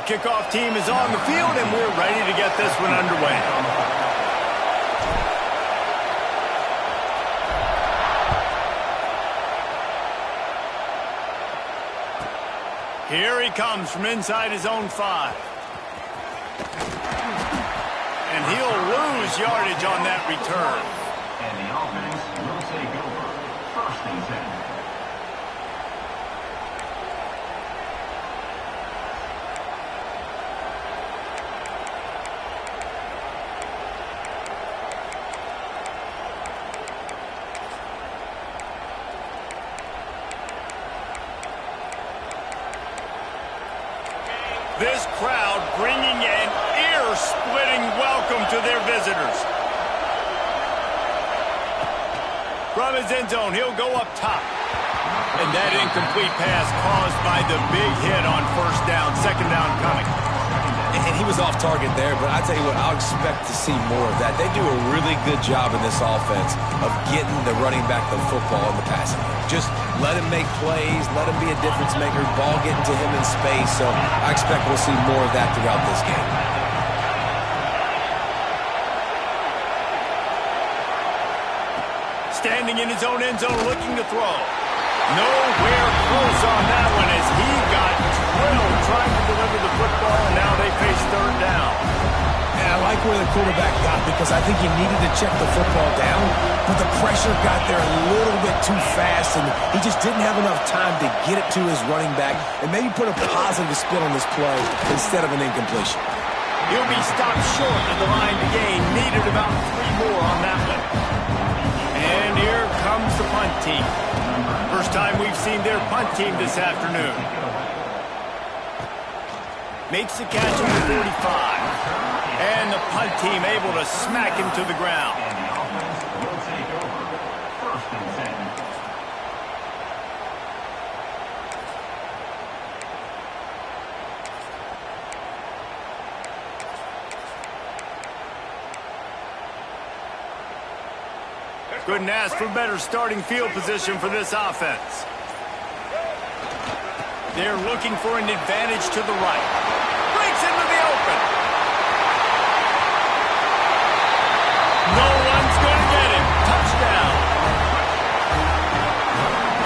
The kickoff team is on the field, and we're ready to get this one underway. Here he comes from inside his own 5. And he'll lose yardage on that return. And the offense will take over. 1st and 10. This crowd bringing an ear-splitting welcome to their visitors. From his end zone, he'll go up top. And that incomplete pass caused by the big hit on 1st down, 2nd down coming. And he was off target there, but I tell you what, I'll expect to see more of that. They do a really good job in this offense of getting the running back the football in the passing game. Just let him make plays, let him be a difference maker, ball getting to him in space. So I expect we'll see more of that throughout this game. Standing in his own end zone looking to throw. Nowhere close on that one as he got drilled trying to deliver the football, and now they face 3rd down. And I like where the quarterback got because I think he needed to check the football down, but the pressure got there a little bit too fast, and he just didn't have enough time to get it to his running back and maybe put a positive spin on this play instead of an incompletion. He'll be stopped short of the line to gain. Needed about 3 more on that one. And here comes the punt team. First time we've seen their punt team this afternoon. Makes the catch at the 45. And the punt team able to smack him to the ground. And the offense will take over. 1st and 10. Couldn't ask for better starting field position for this offense. They're looking for an advantage to the right. Breaks into the open. No one's going to get him. Touchdown.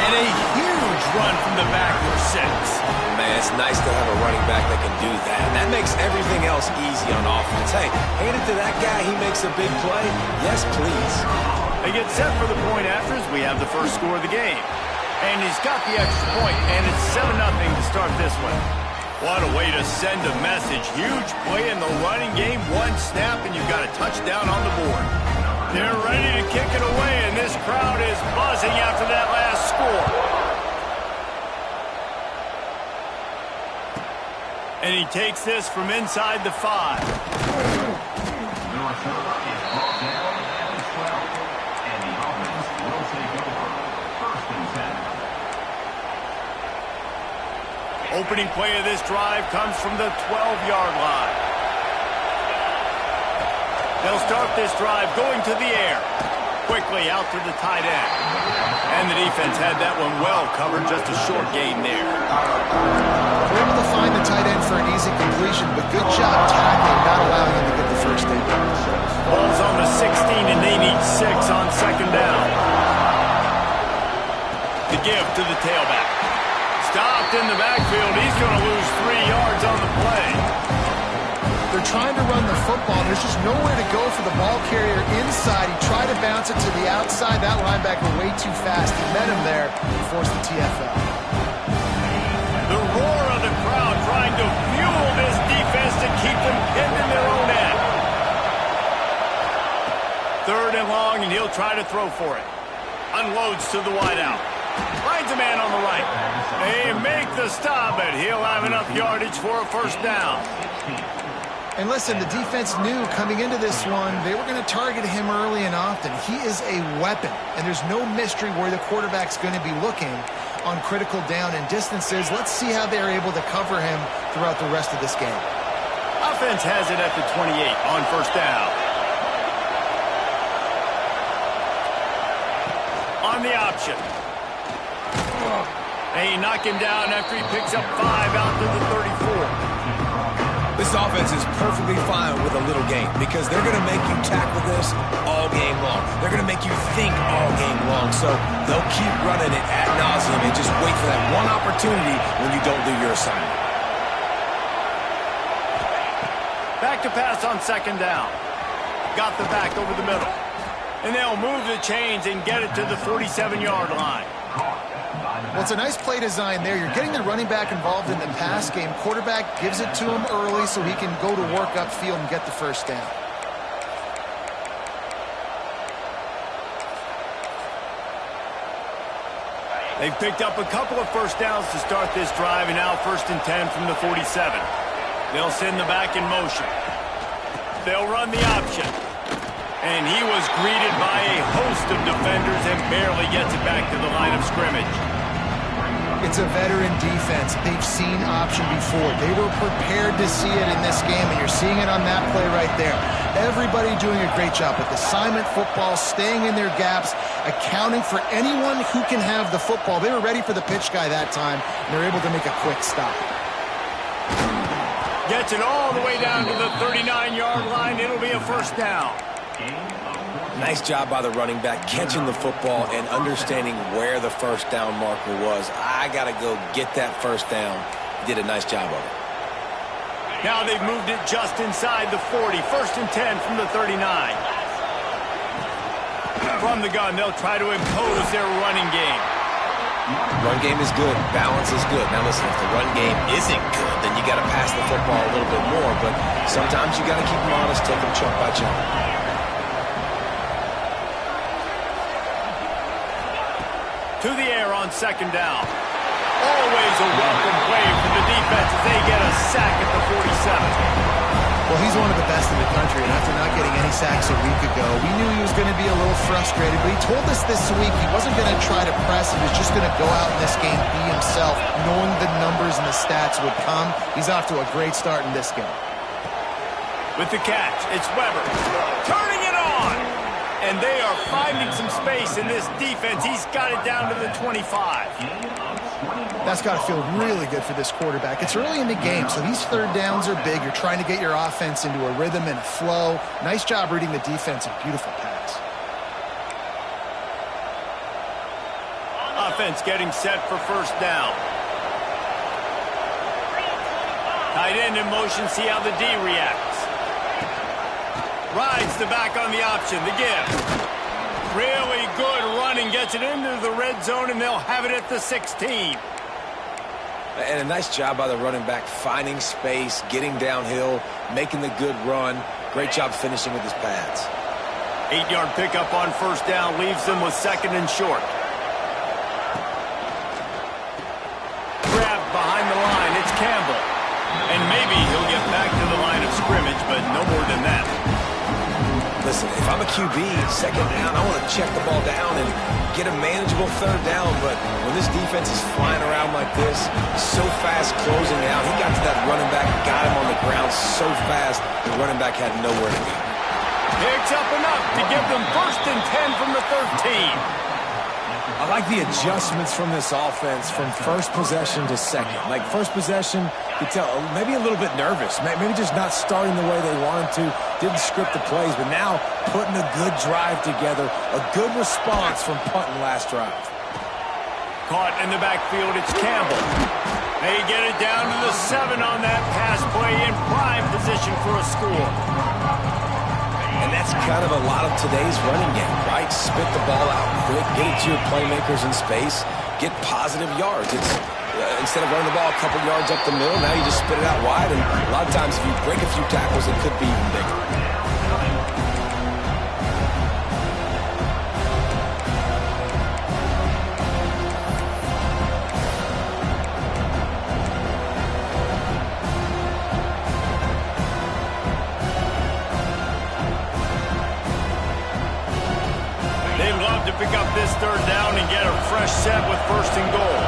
And a huge run from the back for 6. Man, it's nice to have a running back that can do that. That makes everything else easy on offense. Hey, hand it to that guy. He makes a big play. Yes, please. They get set for the point after as we have the first score of the game. And he's got the extra point, and it's 7-0 to start this one. What a way to send a message. Huge play in the running game. 1 snap, and you've got a touchdown on the board. They're ready to kick it away, and this crowd is buzzing after that last score. And he takes this from inside the 5. Opening play of this drive comes from the 12-yard line. They'll start this drive going to the air. Quickly out to the tight end. And the defense had that one well covered, just a short gain there. They're able to find the tight end for an easy completion, but good job tackling, not allowing him to get the first down. Ball's on the 16, and they need 6 on 2nd down. The give to the tailback. Stopped in the backfield. He's going to lose 3 yards on the play. They're trying to run the football. There's just nowhere to go for the ball carrier inside. He tried to bounce it to the outside. That linebacker way too fast. He met him there and forced the TFL. The roar of the crowd trying to fuel this defense to keep them pinned in their own end. 3rd and long, and he'll try to throw for it. Unloads to the wideout. Finds a man on the right. They make the stop, but he'll have enough yardage for a 1st down. And listen, the defense knew coming into this one, they were going to target him early and often. He is a weapon, and there's no mystery where the quarterback's going to be looking on critical down and distances. Let's see how they're able to cover him throughout the rest of this game. Offense has it at the 28 on 1st down. On the option. They knock him down after he picks up 5 out to the 34. This offense is perfectly fine with a little game because they're going to make you tackle this all game long. They're going to make you think all game long. So they'll keep running it ad nauseum and just wait for that one opportunity when you don't do your assignment. Back to pass on second down. Got the back over the middle. And they'll move the chains and get it to the 47-yard line. Well, it's a nice play design there. You're getting the running back involved in the pass game. Quarterback gives it to him early so he can go to work upfield and get the first down. They've picked up a couple of first downs to start this drive, and now 1st and 10 from the 47. They'll send the back in motion. They'll run the option. And he was greeted by a host of defenders and barely gets it back to the line of scrimmage. It's a veteran defense. They've seen option before. They were prepared to see it in this game, and you're seeing it on that play right there. Everybody doing a great job with assignment football, staying in their gaps, accounting for anyone who can have the football. They were ready for the pitch guy that time, and they're able to make a quick stop. Gets it all the way down to the 39-yard line. It'll be a first down. Nice job by the running back catching the football and understanding where the first down marker was. I got to go get that first down. He did a nice job of it. Now they've moved it just inside the 40. 1st and 10 from the 39. From the gun, they'll try to impose their running game. Run game is good. Balance is good. Now listen, if the run game isn't good, then you got to pass the football a little bit more. But sometimes you got to keep them honest, take them chunk by chunk. To the air on second down. Always a welcome play for the defense as they get a sack at the 47. Well, he's one of the best in the country, and after not getting any sacks a week ago, we knew he was going to be a little frustrated, but he told us this week he wasn't going to try to press. He was just going to go out in this game, be himself, knowing the numbers and the stats would come. He's off to a great start in this game. With the catch, it's Weber. Turning it on! And they are finding some space in this defense. He's got it down to the 25. That's got to feel really good for this quarterback. It's early in the game, so these third downs are big. You're trying to get your offense into a rhythm and a flow. Nice job reading the defense. A beautiful pass. Offense getting set for first down. Tight end in motion, see how the D reacts. Rides the back on the option, the give. Really good running, gets it into the red zone, and they'll have it at the 16. And a nice job by the running back, finding space, getting downhill, making the good run. Great job finishing with his pads. 8-yard pickup on first down, leaves them with 2nd and short. Grabbed behind the line, it's Campbell. And maybe he'll get back to the line of scrimmage, but no more than that. Listen, if I'm a QB, second down, I want to check the ball down and get a manageable third down. But when this defense is flying around like this, so fast closing out, he got to that running back, got him on the ground so fast, the running back had nowhere to go. Picks up enough to give them 1st and 10 from the 13. I like the adjustments from this offense from first possession to second. Like first possession, you could tell maybe a little bit nervous, maybe just not starting the way they wanted to, didn't script the plays, but now putting a good drive together, a good response from punting last drive. Caught in the backfield, it's Campbell. They get it down to the 7 on that pass play in prime position for a score. And that's kind of a lot of today's running game, right? Spit the ball out quick, get it to your playmakers in space, get positive yards. It's instead of running the ball a couple yards up the middle, now you just spit it out wide, and a lot of times if you break a few tackles, it could be even bigger. Pick up this third down and get a fresh set with 1st and goal.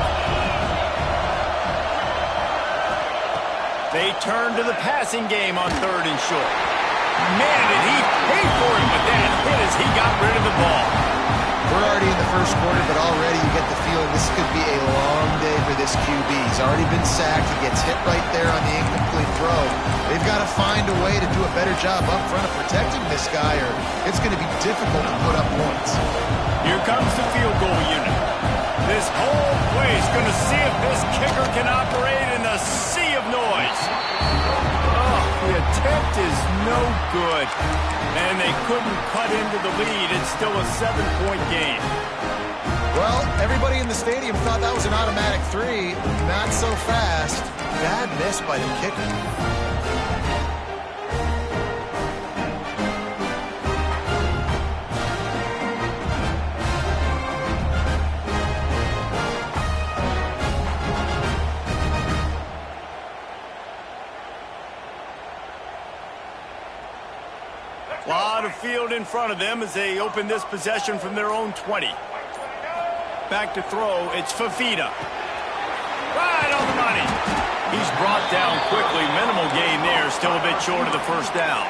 They turn to the passing game on 3rd and short. Man, did he pay for it, but that hit as he got rid of the ball. Where are already in the first quarter, but already you get the feeling this could be a long day for this QB. He's already been sacked. He gets hit right there on the incomplete throw. They've got to find a way to do a better job up front of protecting this guy, or it's going to be difficult to put up points. Here comes the field goal unit. This whole place going to see if this kicker can operate in a sea of noise. Oh, the attempt is no good. And they couldn't cut into the lead. It's still a 7-point game. Well, everybody in the stadium thought that was an automatic 3. Not so fast. Bad miss by the kicker. A lot of field in front of them as they open this possession from their own 20. Back to throw, it's Fafita. Right on the money. He's brought down quickly. Minimal gain there, still a bit short of the first down.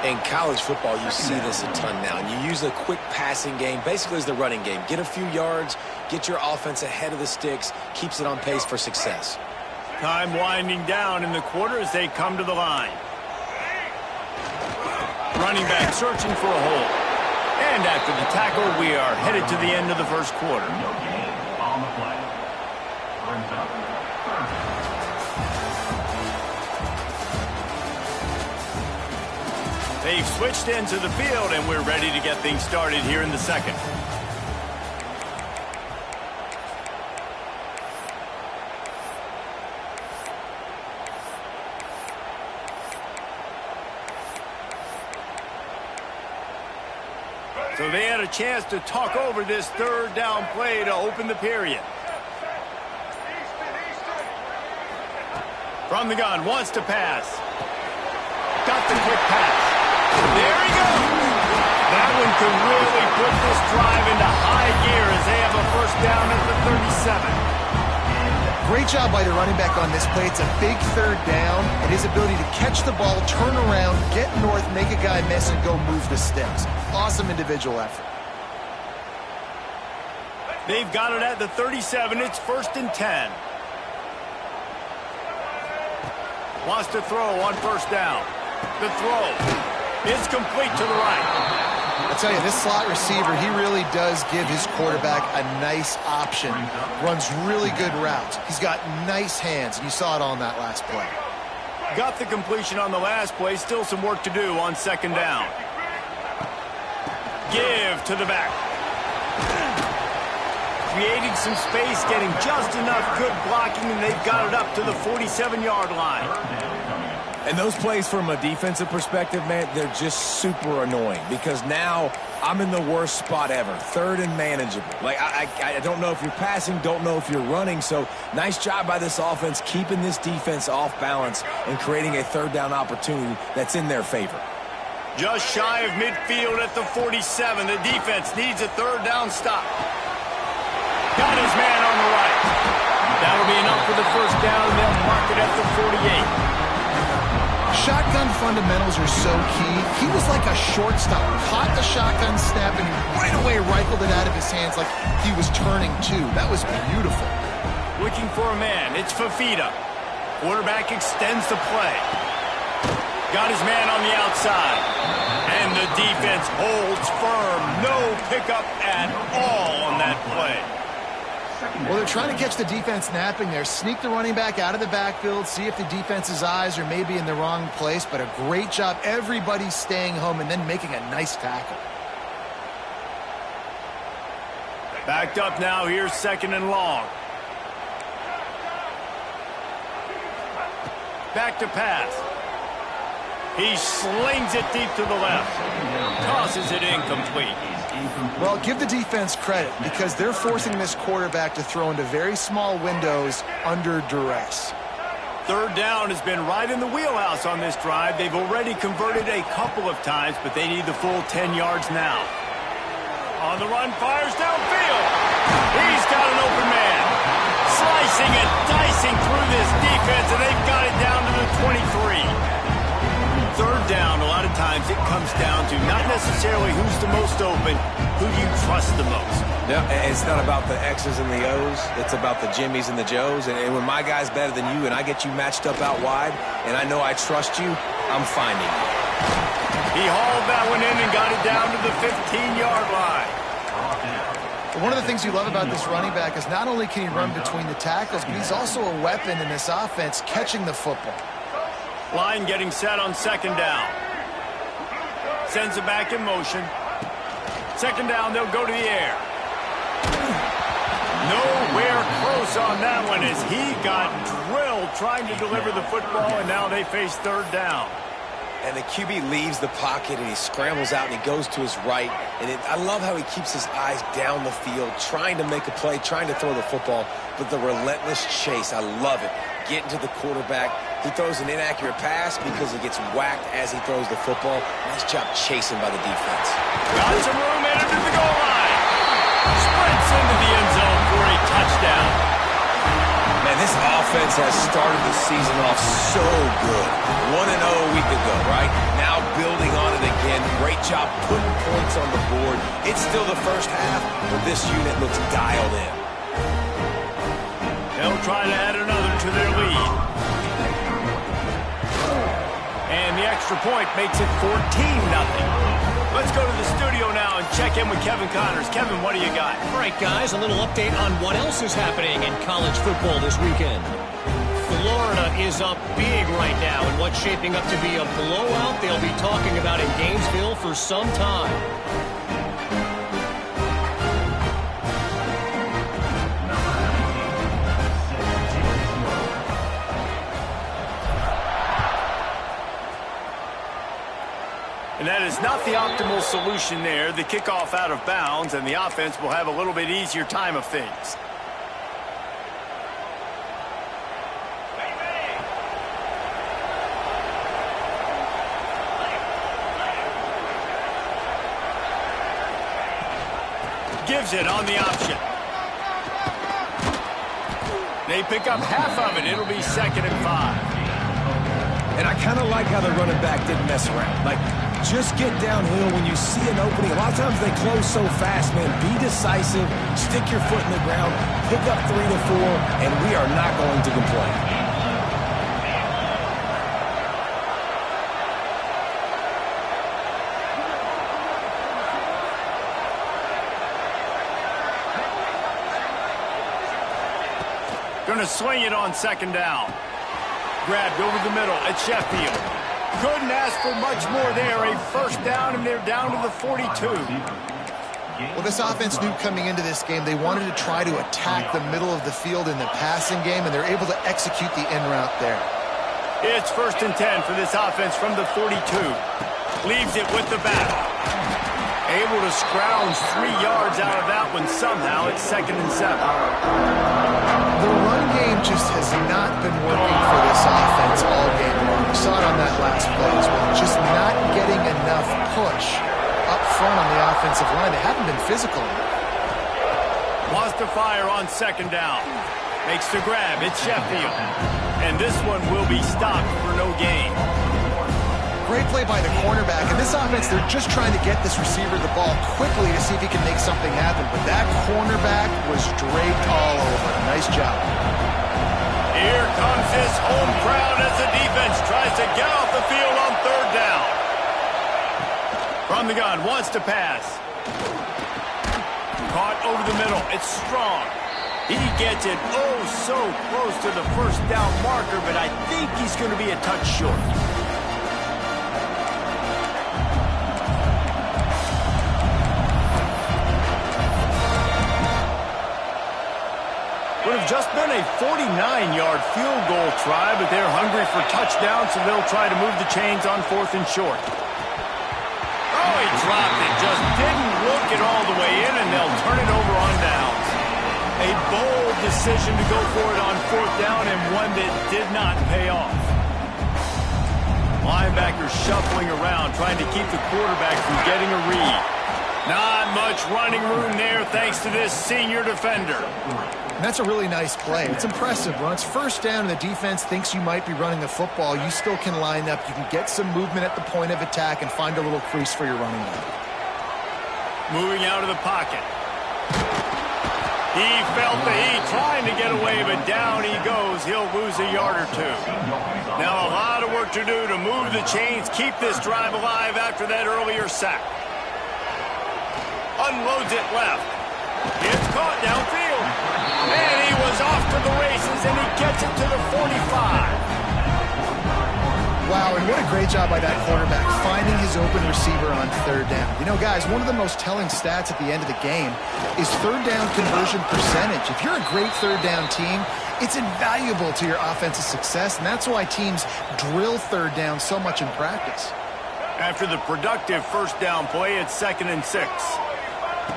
In college football, you see this a ton now. And you use a quick passing game, basically as the running game. Get a few yards, get your offense ahead of the sticks, keeps it on pace for success. Time winding down in the quarter as they come to the line. Running back searching for a hole. And after the tackle, we are headed to the end of the first quarter. No gain on the play. Brings up third down. They've switched into the field, and we're ready to get things started here in the second. So they had a chance to talk over this third down play to open the period. From the gun, wants to pass. Got the quick pass. There he goes. That one could really put this drive into high gear as they have a first down at the 37. Great job by the running back on this play. It's a big third down, and his ability to catch the ball, turn around, get north, make a guy miss, and go move the sticks. Awesome individual effort. They've got it at the 37. It's 1st and 10. Wants to throw on first down. The throw is complete to the right. I tell you, this slot receiver, he really does give his quarterback a nice option. Runs really good routes. He's got nice hands, and you saw it on that last play. Got the completion on the last play. Still some work to do on second down. Give to the back. Creating some space, getting just enough good blocking, and they've got it up to the 47-yard line. And those plays from a defensive perspective, man, they're just super annoying because now I'm in the worst spot ever. Third and manageable. Like, I don't know if you're passing, don't know if you're running. So nice job by this offense keeping this defense off balance and creating a third down opportunity that's in their favor. Just shy of midfield at the 47. The defense needs a third down stop. Got his man on the right. That'll be enough for the first down, and they'll mark it at the 48. Shotgun fundamentals are so key. He was like a shortstop. Caught the shotgun snap and right away rifled it out of his hands like he was turning two. That was beautiful. Looking for a man. It's Fafita. Quarterback extends the play. Got his man on the outside. And the defense holds firm. No pickup at all on that play. Well, they're trying to catch the defense napping there. Sneak the running back out of the backfield, see if the defense's eyes are maybe in the wrong place, but a great job. Everybody's staying home and then making a nice tackle. Backed up now. Here's second and long. Back to pass. He slings it deep to the left. Tosses it incomplete. Well, give the defense credit because they're forcing this quarterback to throw into very small windows under duress. Third down has been right in the wheelhouse on this drive. They've already converted a couple of times, but they need the full 10 yards now. On the run, fires downfield. He's got an open man. Slicing and dicing through this defense, and they've got it down to the 23. third down, a lot of times it comes down to not necessarily who's the most open, who do you trust the most. Yeah, it's not about the X's and the O's. It's about the Jimmies and the Joes. And when my guy's better than you and I get you matched up out wide and I know I trust you, I'm finding you. He hauled that one in and got it down to the 15-yard line. One of the things you love about this running back is not only can he run between the tackles, but he's also a weapon in this offense catching the football. Line getting set on second down. Sends it back in motion. Second down, they'll go to the air. Nowhere close on that one as he got drilled trying to deliver the football, and now they face third down. And the QB leaves the pocket and he scrambles out and he goes to his right. And I love how he keeps his eyes down the field, trying to make a play, trying to throw the football, but the relentless chase, I love it. Getting to the quarterback. He throws an inaccurate pass because he gets whacked as he throws the football. Nice job chasing by the defense. Got some room in to the goal line. Sprints into the end zone for a touchdown. Man, this offense has started the season off so good. 1-0 a week ago, right? Now building on it again. Great job putting points on the board. It's still the first half, but this unit looks dialed in. They'll try to add another to their lead. And the extra point makes it 14-0. Let's go to the studio now and check in with Kevin Connors. Kevin, what do you got? All right, guys, a little update on what else is happening in college football this weekend. Florida is up big right now in what's shaping up to be a blowout they'll be talking about in Gainesville for some time. And that is not the optimal solution there. The kickoff out of bounds, and the offense will have a little bit easier time of things. Gives it on the option. They pick up half of it. It'll be 2nd and 5. And I kind of like how the running back didn't mess around. Like, just get downhill when you see an opening. A lot of times they close so fast, man. Be decisive, stick your foot in the ground, pick up 3 to 4, and we are not going to complain. Going to swing it on 2nd down. Grabbed over the middle at Sheffield. Couldn't ask for much more there. A first down, and they're down to the 42. Well, this offense knew coming into this game they wanted to try to attack the middle of the field in the passing game, and they're able to execute the in route there. It's 1st and 10 for this offense from the 42. Leaves it with the back. Able to scrounge 3 yards out of that one somehow. It's 2nd and 7. The run game just has not been working for this offense all game long. We saw it on that last play as well. Just not getting enough push up front on the offensive line. They haven't been physical. Wants to fire on 2nd down. Makes the grab. It's Sheffield. And this one will be stopped for no gain. Great play by the cornerback. In this offense, they're just trying to get this receiver the ball quickly to see if he can make something happen. But that cornerback was draped all over. Nice job. Here comes his home crowd as the defense tries to get off the field on 3rd down. From the gun, wants to pass. Caught over the middle. It's Strong. He gets it oh so close to the first down marker, but I think he's going to be a touch short. Would have just been a 49-yard field goal try, but they're hungry for touchdowns, so they'll try to move the chains on 4th and short. Oh, he dropped it. Just didn't look it all the way in, and they'll turn it over on downs. A bold decision to go for it on 4th down, and one that did not pay off. Linebackers shuffling around, trying to keep the quarterback from getting a read. Not much running room there thanks to this senior defender. And that's a really nice play. It's impressive. When it's first down and the defense thinks you might be running the football, you still can line up. You can get some movement at the point of attack and find a little crease for your running back. Moving out of the pocket. He felt the heat trying to get away, but down he goes. He'll lose a yard or two. Now a lot of work to do to move the chains, keep this drive alive after that earlier sack. Unloads it left. It's caught downfield. And he was off to the races, and he gets it to the 45. Wow, and what a great job by that quarterback, finding his open receiver on third down. You know, guys, one of the most telling stats at the end of the game is third down conversion percentage. If you're a great third down team, it's invaluable to your offensive success, and that's why teams drill third down so much in practice. After the productive first down play, it's 2nd and 6.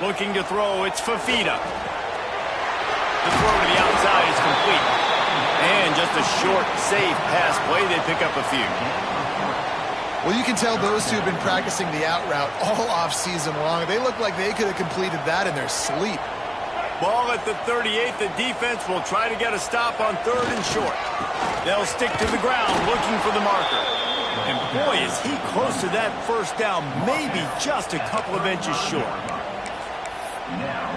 Looking to throw, it's Fafita. The throw to the outside is complete. And just a short, safe pass play, they pick up a few. Well, you can tell those two have been practicing the out route all off-season long. They look like they could have completed that in their sleep. Ball at the 38. The defense will try to get a stop on 3rd and short. They'll stick to the ground looking for the marker. And boy, is he close to that first down, maybe just a couple of inches short. Now,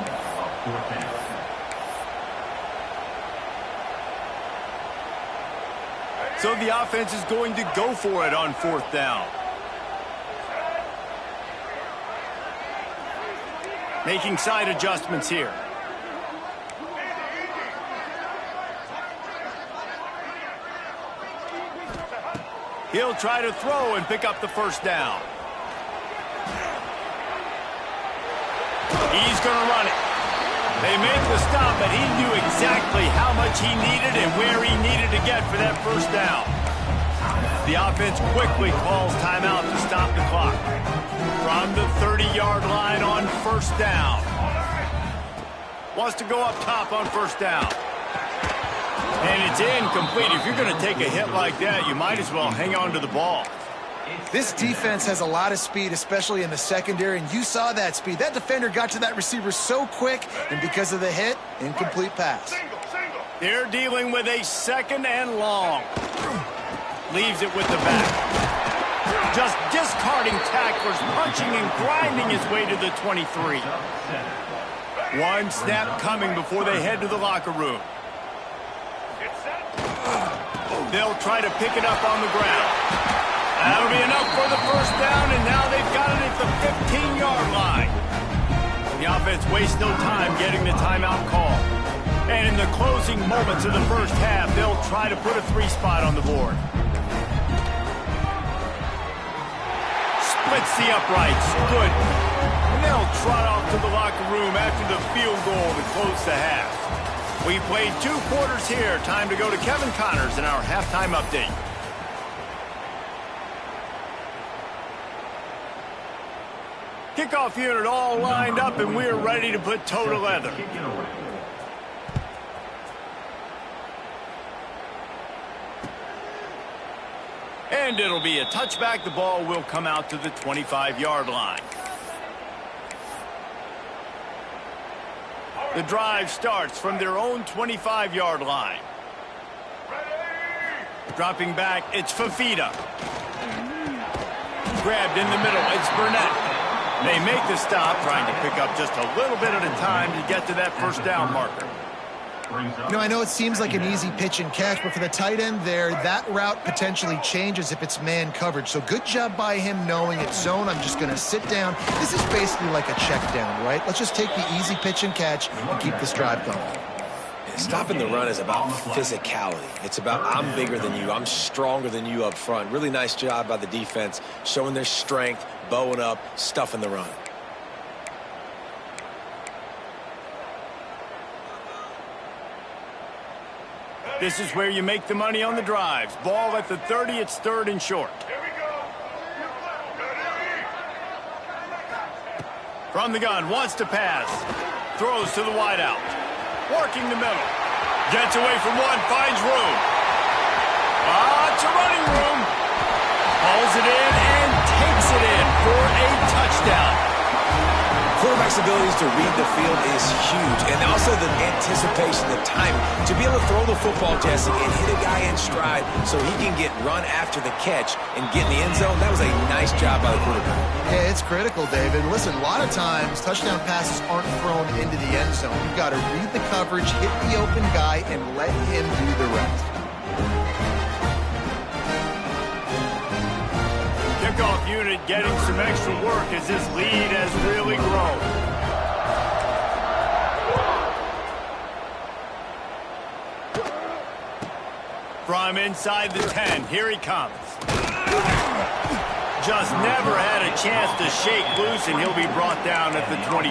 4th down. So the offense is going to go for it on 4th down. Making side adjustments here. He'll try to throw and pick up the first down. He's going to run it. They make the stop, but he knew exactly how much he needed and where he needed to get for that first down. The offense quickly calls timeout to stop the clock. From the 30-yard line on 1st down. Wants to go up top on 1st down. And it's incomplete. If you're going to take a hit like that, you might as well hang on to the ball. This defense has a lot of speed, especially in the secondary, and you saw that speed. That defender got to that receiver so quick, and because of the hit, incomplete pass. They're dealing with a 2nd and long. Leaves it with the back. Just discarding tacklers, punching and grinding his way to the 23. One snap coming before they head to the locker room. They'll try to pick it up on the ground. That'll be enough for the first down, and now they've got it at the 15-yard line. The offense wastes no time getting the timeout call. And in the closing moments of the first half, they'll try to put a 3-spot on the board. Splits the uprights. Good. And they'll trot off to the locker room after the field goal to close the half. We played 2 quarters here. Time to go to Kevin Connors in our halftime update. Kickoff unit all lined up, and we're ready to put toe to leather. And it'll be a touchback. The ball will come out to the 25-yard line. The drive starts from their own 25-yard line. Dropping back, it's Fafita. Grabbed in the middle, it's Burnett. They make the stop, trying to pick up just a little bit at a time to get to that first down marker. You know, I know it seems like an easy pitch and catch, but for the tight end there, that route potentially changes if it's man coverage. So good job by him knowing it's zone. I'm just going to sit down. This is basically like a check down, right? Let's just take the easy pitch and catch and keep this drive going. Stopping the run is about physicality. It's about I'm bigger than you. I'm stronger than you up front. Really nice job by the defense, showing their strength, bowing up, stuffing the run. This is where you make the money on the drives. Ball at the 30, it's 3rd and short. From the gun, wants to pass. Throws to the wideout. Working the middle. Gets away from one, finds room. Lots of running room. Hauls it in and takes it in for a touchdown. abilities to read the field is huge. And also the anticipation, the timing. To be able to throw the football, Jesse, and hit a guy in stride so he can get run after the catch and get in the end zone, that was a nice job by the quarterback. Yeah, it's critical, David. Listen, a lot of times touchdown passes aren't thrown into the end zone. You've got to read the coverage, hit the open guy, and let him do the rest. Kickoff unit getting some extra work as this lead has really grown. From inside the 10, here he comes. Just never had a chance to shake loose, and he'll be brought down at the 24.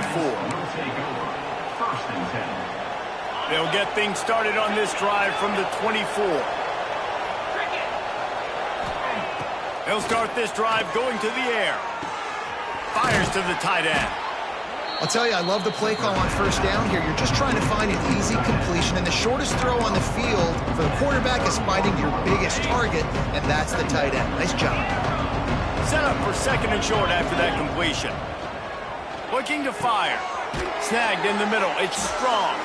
They'll get things started on this drive from the 24. They'll start this drive going to the air. Fires to the tight end. I'll tell you, I love the play call on first down here. You're just trying to find an easy completion, and the shortest throw on the field for the quarterback is finding your biggest target, and that's the tight end. Nice job. Set up for second and short after that completion. Looking to fire. Snagged in the middle. It's strong.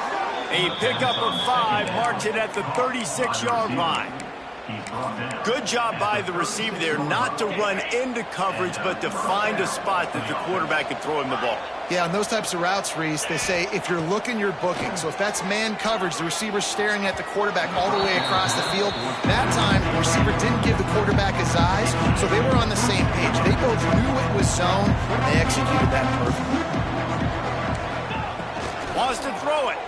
A pickup of 5 marks it at the 36-yard line. Good job by the receiver there not to run into coverage, but to find a spot that the quarterback can throw him the ball. Yeah, on those types of routes, Reese, they say if you're looking, you're booking. So if that's man coverage, the receiver's staring at the quarterback all the way across the field. That time, the receiver didn't give the quarterback his eyes, so they were on the same page. They both knew it was zone, and they executed that perfectly. Wants to throw it.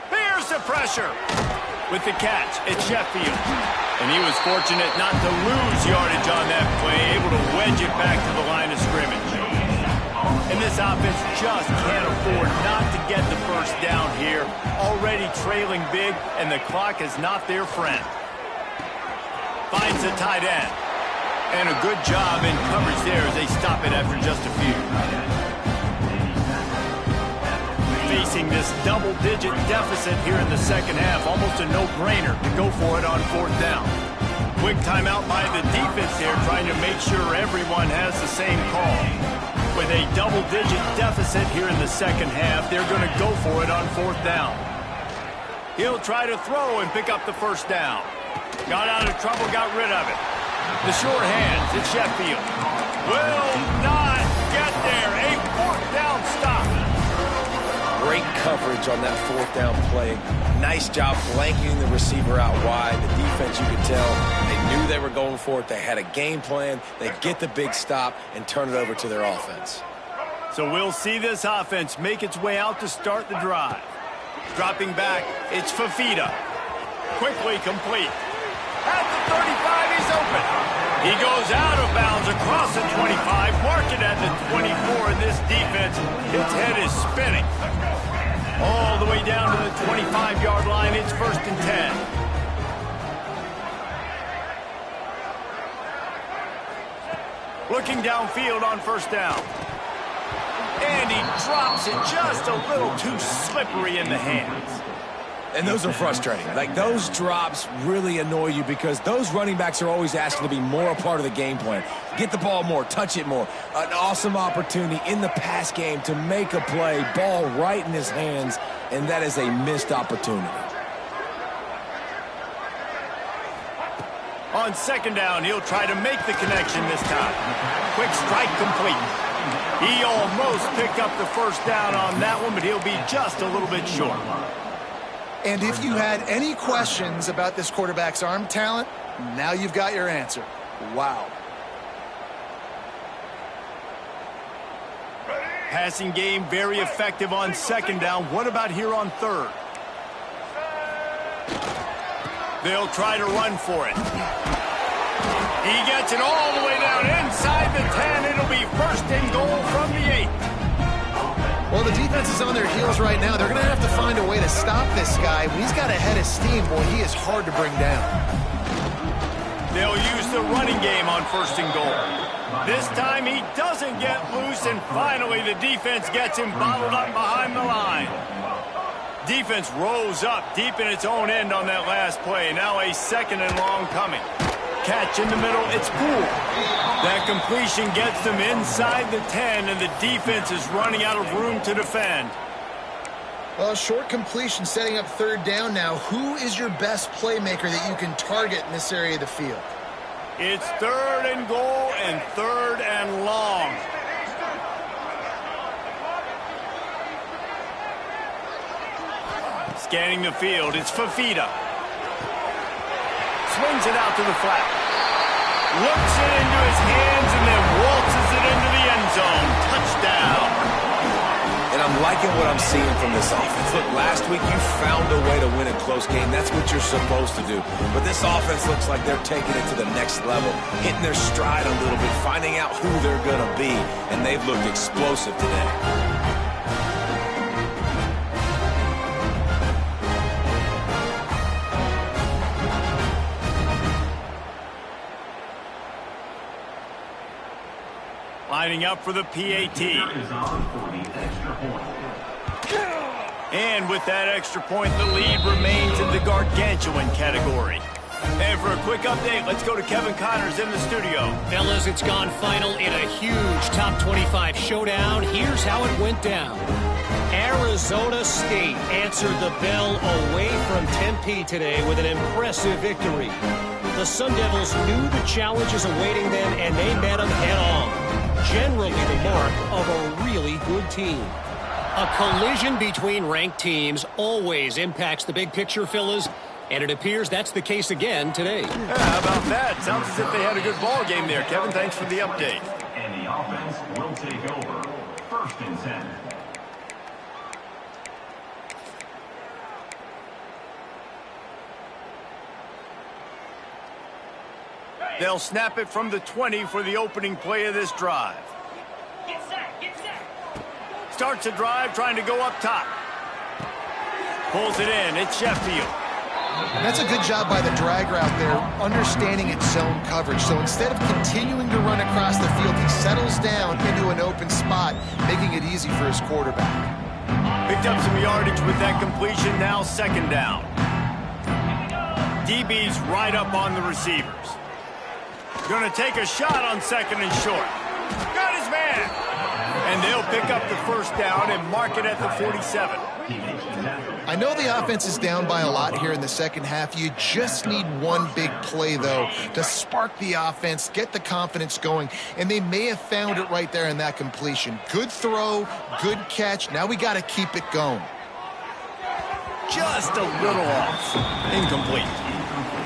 Here's the pressure. With the catch, it's Sheffield. And he was fortunate not to lose yardage on that play, able to wedge it back to the line of scrimmage. And this offense just can't afford not to get the first down here. Already trailing big, and the clock is not their friend. Finds the tight end. And a good job in coverage there as they stop it after just a few. Facing this double-digit deficit here in the second half, almost a no-brainer to go for it on fourth down. Quick timeout by the defense here, trying to make sure everyone has the same call. With a double-digit deficit here in the second half, they're going to go for it on fourth down. He'll try to throw and pick up the first down. Got out of trouble, got rid of it. The short hands, it's Sheffield. Will not get there. A fourth down stop. Great coverage on that fourth down play. Nice job blanketing the receiver out wide. The defense, you could tell, they knew they were going for it. They had a game plan. They get the big stop and turn it over to their offense. So we'll see this offense make its way out to start the drive. Dropping back, it's Fafita. Quickly complete. At the 35, he's open. He goes out of bounds across the 25, mark it at the 24, and this defense, its head is spinning. All the way down to the 25-yard line, it's 1st and 10. Looking downfield on first down. And he drops it just a little too slippery in the hands. And those are frustrating. Like, those drops really annoy you because those running backs are always asking to be more a part of the game plan. Get the ball more, touch it more. An awesome opportunity in the pass game to make a play, ball right in his hands, and that is a missed opportunity. On second down, he'll try to make the connection this time. Quick strike complete. He almost picked up the first down on that one, but he'll be just a little bit short. And if you had any questions about this quarterback's arm talent, now you've got your answer. Wow. Passing game very effective on second down. What about here on third? They'll try to run for it. He gets it all the way down inside the 10. It'll be 1st and goal from the 8. Well, the defense is on their heels right now. They're going to have to find a way to stop this guy. When he's got a head of steam, boy, he is hard to bring down. They'll use the running game on 1st and goal. This time he doesn't get loose, and finally the defense gets him bottled up behind the line. Defense rose up deep in its own end on that last play. Now a 2nd and long coming. Catch in the middle, it's Poole. That completion gets them inside the 10, and the defense is running out of room to defend. Well, short completion setting up third down now. Who is your best playmaker that you can target in this area of the field? It's 3rd and goal and 3rd and long. Scanning the field, it's Fafita. Swings it out to the flat. Looks it into his hands and then waltzes it into the end zone. Touchdown. And I'm liking what I'm seeing from this offense. Look, last week you found a way to win a close game. That's what you're supposed to do. But this offense looks like they're taking it to the next level, hitting their stride a little bit, finding out who they're going to be. And they've looked explosive today. Lining up for the PAT. And with that extra point, the lead remains in the gargantuan category. And for a quick update, let's go to Kevin Connors in the studio. Fellas, it's gone final in a huge top 25 showdown. Here's how it went down. Arizona State answered the bell away from Tempe today with an impressive victory. The Sun Devils knew the challenges awaiting them, and they met them head-on. Generally the mark of a really good team. A collision between ranked teams always impacts the big picture, fellas, and it appears that's the case again today. Yeah, how about that? Sounds as if they had a good ball game there, Kevin. Thanks for the update. And the offense will take over. 1st and 10. They'll snap it from the 20 for the opening play of this drive. Get set, get set. Starts a drive trying to go up top. Pulls it in. It's Sheffield. That's a good job by the drag route there, understanding its zone coverage. So instead of continuing to run across the field, he settles down into an open spot, making it easy for his quarterback. Picked up some yardage with that completion. Now 2nd down. DB's right up on the receivers. Going to take a shot on 2nd and short. Got his man. And they'll pick up the 1st down and mark it at the 47. I know the offense is down by a lot here in the second half. You just need one big play, though, to spark the offense, get the confidence going, and they may have found it right there in that completion. Good throw, good catch. Now we got to keep it going. Just a little off. Incomplete.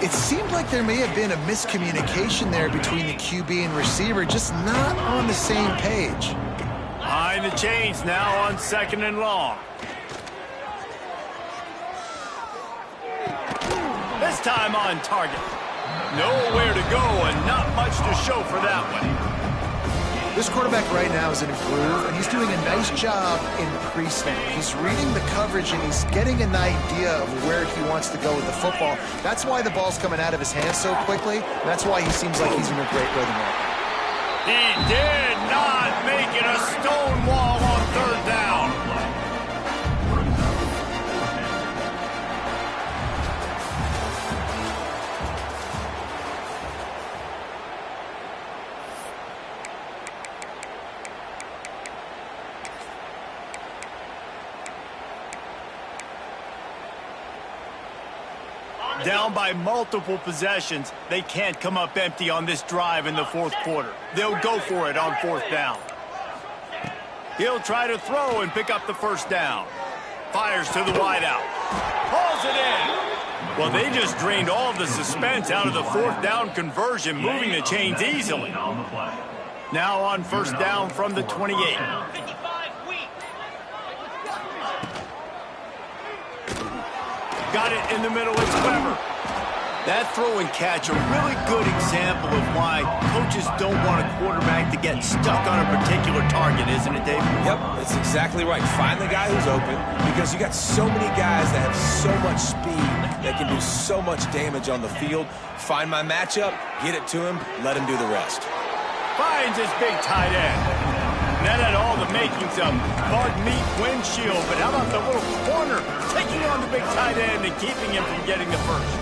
It seemed like there may have been a miscommunication there between the QB and receiver, just not on the same page. Behind the chains now on 2nd and long. This time on target. Nowhere to go and not much to show for that one. This quarterback right now is in a groove, and he's doing a nice job in pre-snap. He's reading the coverage, and he's getting an idea of where he wants to go with the football. That's why the ball's coming out of his hands so quickly. That's why he seems like he's in a great rhythm right now. He did not make it a stone wall on 3rd down. Down by multiple possessions, they can't come up empty on this drive in the 4th quarter. They'll go for it on 4th down. He'll try to throw and pick up the 1st down. Fires to the wideout. Hauls it in. Well, they just drained all of the suspense out of the 4th down conversion, moving the chains easily. Now on 1st down from the 28. Got it in the middle, it's Weber. That throw and catch, a really good example of why coaches don't want a quarterback to get stuck on a particular target, isn't it, Dave? Yep, that's exactly right. Find the guy who's open, because you got so many guys that have so much speed that can do so much damage on the field. Find my matchup, get it to him, let him do the rest. Finds his big tight end. That had all the makings of bug meat windshield, but how about the little corner taking on the big tight end and keeping him from getting the first?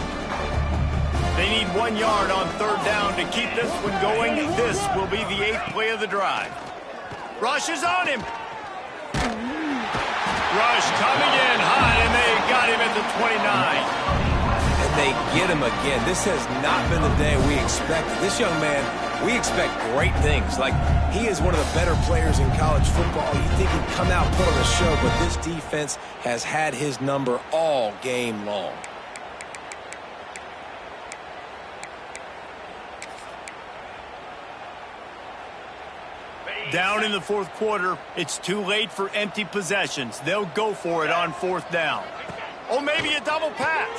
They need 1 yard on 3rd down to keep this one going. This will be the 8th play of the drive. Rush is on him. Rush coming in hot, and they got him at the 29. And they get him again. This has not been the day we expected. This young man, we expect great things. Like, he is one of the better players in college football. You think he'd come out, put on a show, but this defense has had his number all game long. Down in the 4th quarter, it's too late for empty possessions. They'll go for it on 4th down. Oh, maybe a double pass.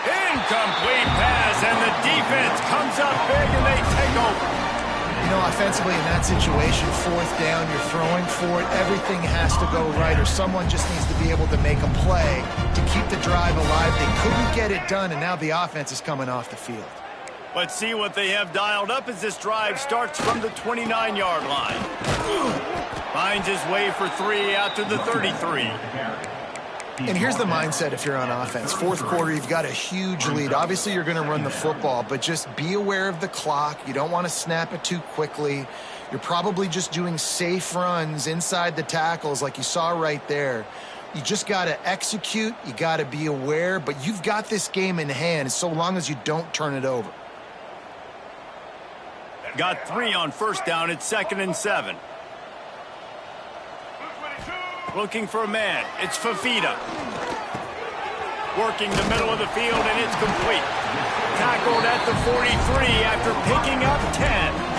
Incomplete pass, and the defense comes up big, and they take over. You know, offensively in that situation, 4th down, you're throwing for it. Everything has to go right, or someone just needs to be able to make a play to keep the drive alive. They couldn't get it done, and now the offense is coming off the field. Let's see what they have dialed up as this drive starts from the 29-yard line. Finds his way for 3 out to the 33. And here's the mindset if you're on offense. 4th quarter, you've got a huge lead. Obviously, you're going to run the football, but just be aware of the clock. You don't want to snap it too quickly. You're probably just doing safe runs inside the tackles like you saw right there. You just got to execute. You got to be aware, but you've got this game in hand so long as you don't turn it over. Got 3 on 1st down. It's 2nd and 7. Looking for a man. It's Fafita. Working the middle of the field, and it's complete. Tackled at the 43 after picking up 10.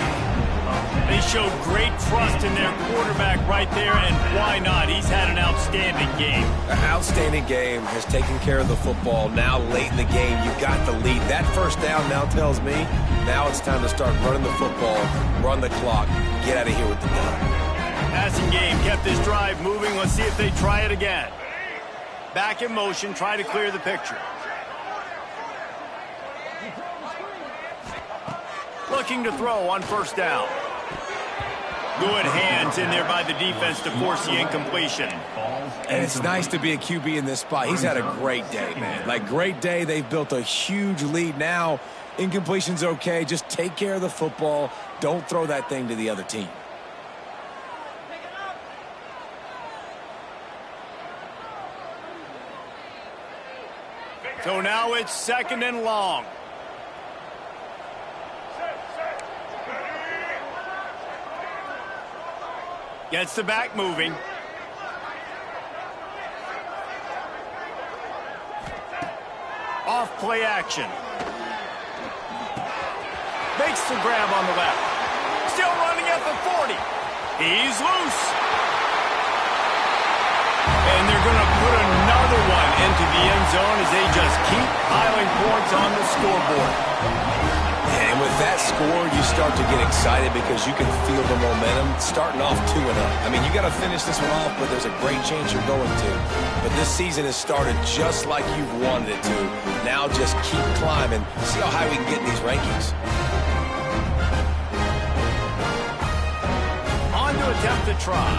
They showed great trust in their quarterback right there, and why not? He's had an outstanding game. An outstanding game, has taken care of the football. Now late in the game, you got the lead. That 1st down now tells me now it's time to start running the football, run the clock, get out of here with the ball. Passing game kept this drive moving. Let's see if they try it again. Back in motion, try to clear the picture. Looking to throw on 1st down. Good hands in there by the defense to force the incompletion. And it's nice to be a QB in this spot. He's had a great day, man. Like, great day. They've built a huge lead. Now, incompletion's okay. Just take care of the football. Don't throw that thing to the other team. So now it's 2nd and long. Gets the back moving. Off play action. Makes the grab on the left. Still running at the 40. He's loose. And they're going to put another one into the end zone as they just keep piling points on the scoreboard. And with that score, you start to get excited because you can feel the momentum starting off 2-0. I mean, you got to finish this one off, but there's a great chance you're going to. But this season has started just like you've wanted it to. Now just keep climbing. See how high we can get in these rankings. On to attempt to try.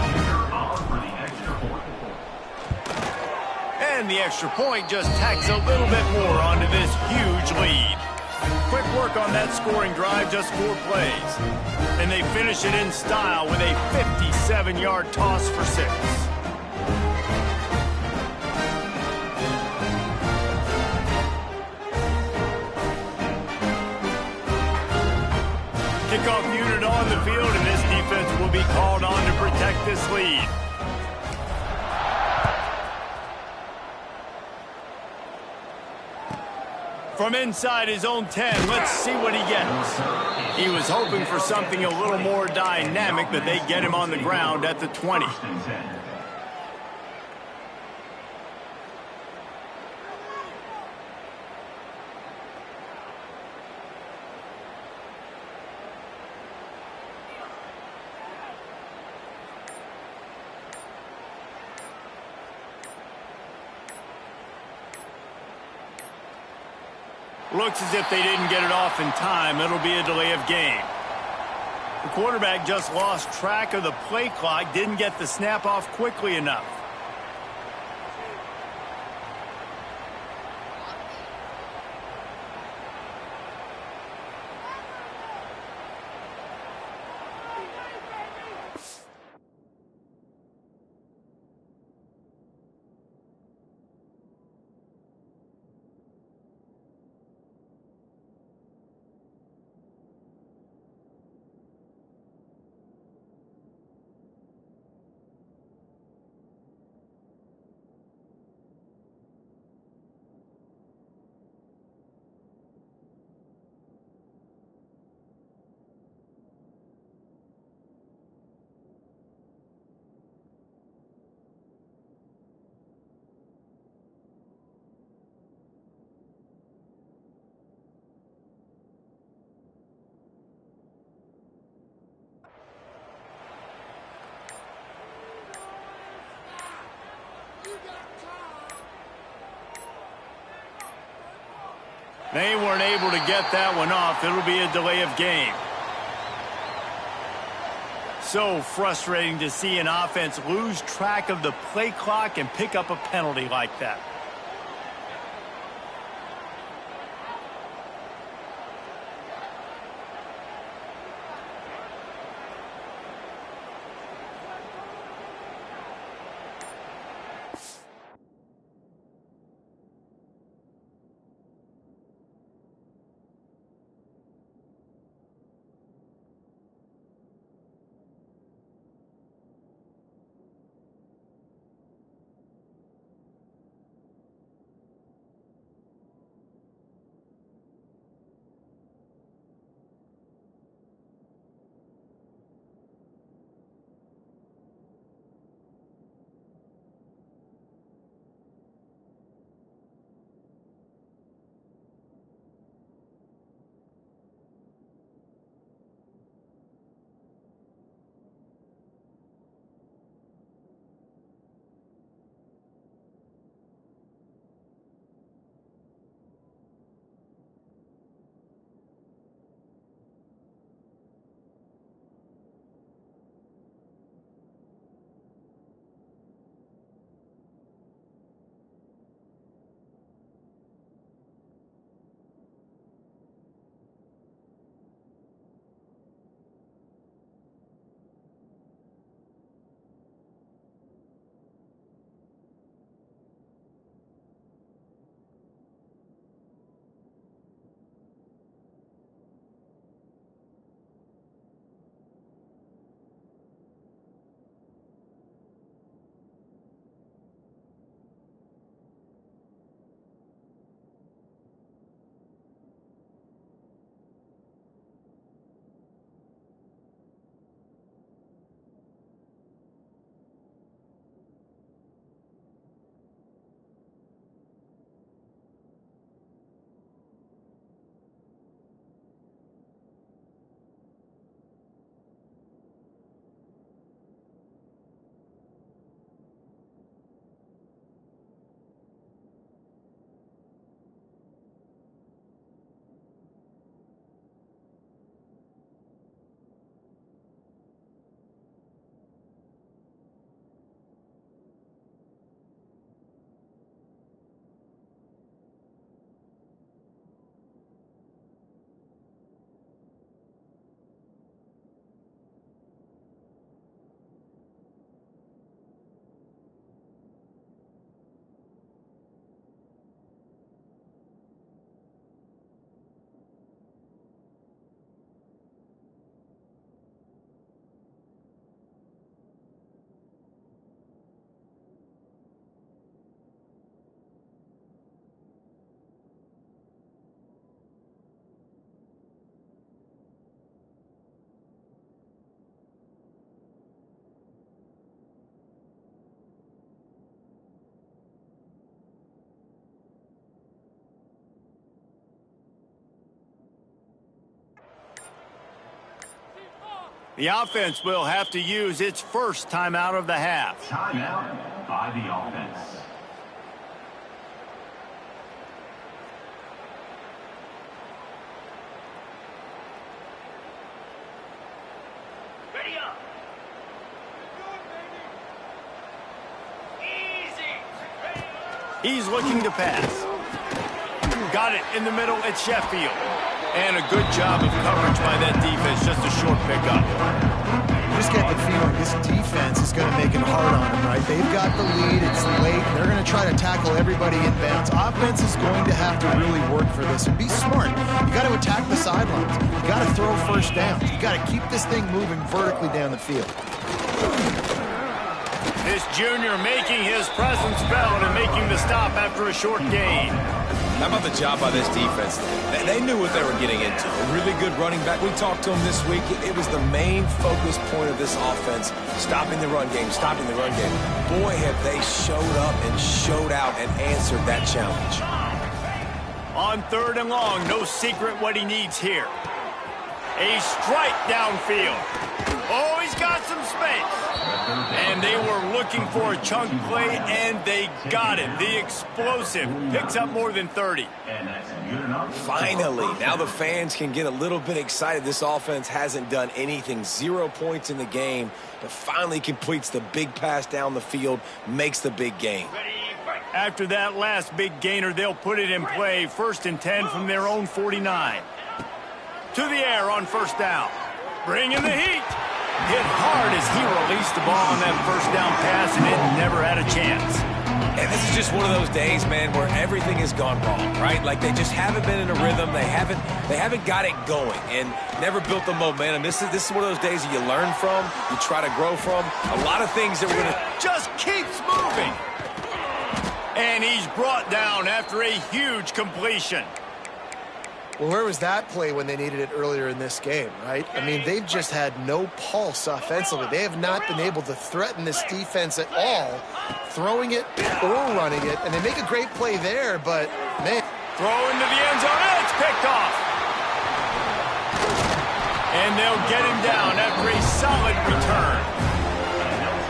And the extra point just tacks a little bit more onto this huge lead. Quick work on that scoring drive, just 4 plays. And they finish it in style with a 57-yard toss for 6. Kickoff unit on the field, and this defense will be called on to protect this lead. From inside his own 10, let's see what he gets. He was hoping for something a little more dynamic, but they get him on the ground at the 20. Looks as if they didn't get it off in time. It'll be a delay of game. The quarterback just lost track of the play clock, didn't get the snap off quickly enough. They weren't able to get that one off. It'll be a delay of game. So frustrating to see an offense lose track of the play clock and pick up a penalty like that. The offense will have to use its first timeout of the half. Timeout by the offense. Ready up. Easy. He's looking to pass. Got it in the middle at Sheffield. And a good job of coverage by that defense. Just a short pickup. You just get the feeling this defense is going to make it hard on them, right? They've got the lead. It's late. They're going to try to tackle everybody inbounds. Offense is going to have to really work for this and be smart. You got to attack the sidelines. You got to throw first downs. You got to keep this thing moving vertically down the field. This junior making his presence felt and making the stop after a short gain. How about the job by this defense? They knew what they were getting into. A really good running back. We talked to him this week. It was the main focus point of this offense, stopping the run game, stopping the run game. Boy, have they showed up and showed out and answered that challenge. On 3rd and long, no secret what he needs here. A strike downfield. Oh, he's got some space. And they were looking for a chunk play, and they got it. The explosive picks up more than 30. And that's good enough. Finally, now the fans can get a little bit excited. This offense hasn't done anything. 0 points in the game, but finally completes the big pass down the field, makes the big gain. After that last big gainer, they'll put it in play. 1st and 10 from their own 49. To the air on 1st down. Bringing the heat. Hit hard as he released the ball on that 1st down pass, and it never had a chance. And this is just one of those days, man, where everything has gone wrong, right? Like they just haven't been in a rhythm. They haven't got it going and never built the momentum. This is one of those days that you learn from, you try to grow from. A lot of things that we're going to just keeps moving. And he's brought down after a huge completion. Well, where was that play when they needed it earlier in this game, right? I mean, they've just had no pulse offensively. They have not been able to threaten this defense at all, throwing it or running it. And they make a great play there, but, man. Throw into the end zone, and it's picked off. And they'll get him down after a solid return.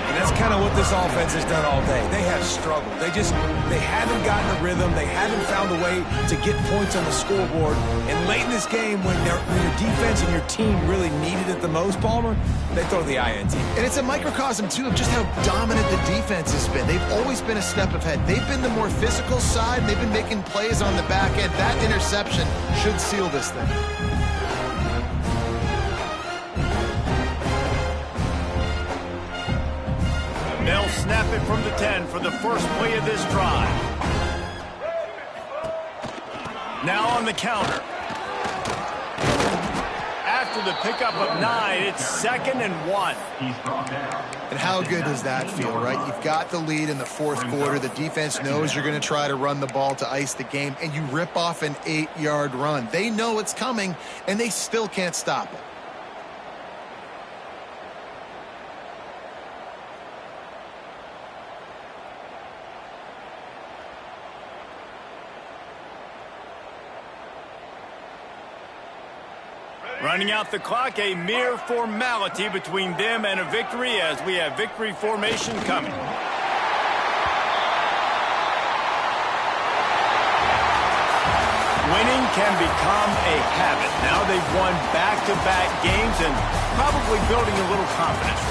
And that's kind of what this offense has done all day. They have struggled. They haven't gotten a rhythm. They haven't found a way to get points on the scoreboard. And late in this game, when your defense and your team really needed it the most, Palmer, they throw the INT. And it's a microcosm, too, of just how dominant the defense has been. They've always been a step ahead. They've been the more physical side, and they've been making plays on the back end. That interception should seal this thing. They'll snap it from the 10 for the first play of this drive. Now on the counter. After the pickup of 9, it's 2nd and 1. He's brought down. And how good does that feel, right? You've got the lead in the 4th quarter. The defense knows you're going to try to run the ball to ice the game, and you rip off an 8-yard run. They know it's coming, and they still can't stop it. Running out the clock, a mere formality between them and a victory as we have victory formation coming. Winning can become a habit. Now they've won back-to-back games and probably building a little confidence.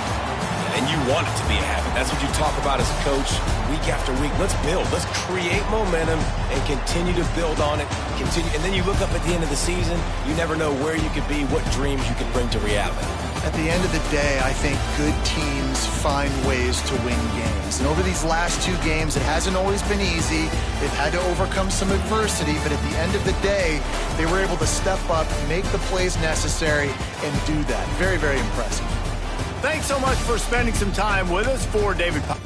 And you want it to be a habit. That's what you talk about as a coach week after week. Let's build. Let's create momentum and continue to build on it. And then you look up at the end of the season, you never know where you could be, what dreams you could bring to reality. At the end of the day, I think good teams find ways to win games. And over these last 2 games, it hasn't always been easy. They've had to overcome some adversity, but at the end of the day, they were able to step up, make the plays necessary, and do that. Very, very impressive. Thanks so much for spending some time with us. For David Powell.